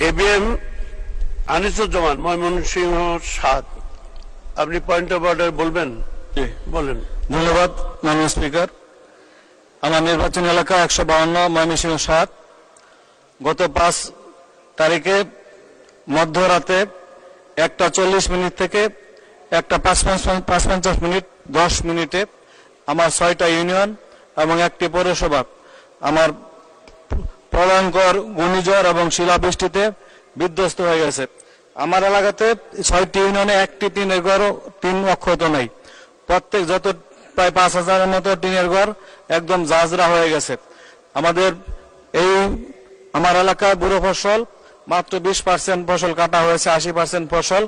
ABM Anisuzzaman, Mymensingh ৭। আপনি point of order বলবেন? বলেন। ধন্যবাদ মাননীয় স্পিকার। আমার নির্বাচনী এলাকা ১৫২, ময়মনসিংহ ৭। গত ৫ তারিখে মধ্যরাতে ১টা ৪০ থেকে ১টা ৫:৫০ ১০ মিনিটে আমার ৬টা ইউনিয়ন এবং একটি পৌরসভা আমার প্রলয়ঙ্কর ঘূর্ণিঝড় এবং শিলাবৃষ্টিতে বিধ্বস্ত হয়ে গেছে। আমার এলাকাতে ৬টি ইউনিয়নে একটি টিনের ঘরও টিন অক্ষত নাই। প্রত্যেক যত প্রায় ৫,০০০-এর মতো টিনের ঘর একদম জাজরা হয়ে গেছে। আমার এলাকায় বুড়ো ফসল মাত্র ২০% ফসল কাটা হয়েছে, ৮০% ফসল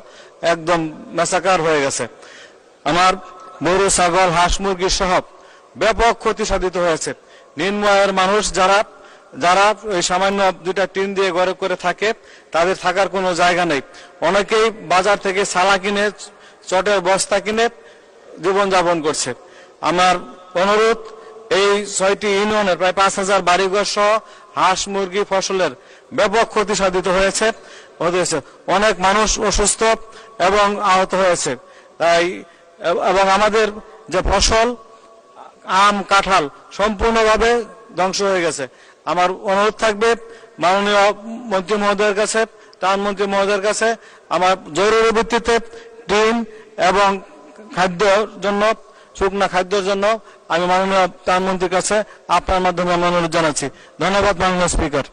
একদম মেসাকার হয়ে গেছে। আমার গরু, ছাগল, হাঁস, মুরগি সহ ব্যাপক ক্ষতি সাধিত হয়েছে। নিম্ন আয়ের মানুষ যারা ওই সামান্য ২টা টিন দিয়ে ঘরে করে থাকে, তাদের থাকার কোনো জায়গা নেই। অনেকেই বাজার থেকে ছালা কিনে, চটের বস্তা কিনে জীবনযাপন করছে। আমার অনুরোধ, এই ৬টি ইউনিয়নের প্রায় ৫,০০০ বাড়িঘর সহ হাঁস, মুরগি, ফসলের ব্যাপক ক্ষতি সাধিত হয়েছে। অনেক মানুষ অসুস্থ এবং আহত হয়েছে। এবং আমাদের যে ফসল আম, কাঁঠাল সম্পূর্ণভাবে ধ্বংস হয়ে গেছে। আমার অনুরোধ থাকবে মাননীয় মন্ত্রী মহোদয়ের কাছে, ত্রাণমন্ত্রী মহোদয়ের কাছে, আমার জরুরি ভিত্তিতে টিন এবং খাদ্যের জন্য, শুকনা খাদ্যের জন্য আমি মাননীয় ত্রাণমন্ত্রীর কাছে আপনার মাধ্যমে অনুরোধ জানাচ্ছি। ধন্যবাদ মাননীয় স্পিকার।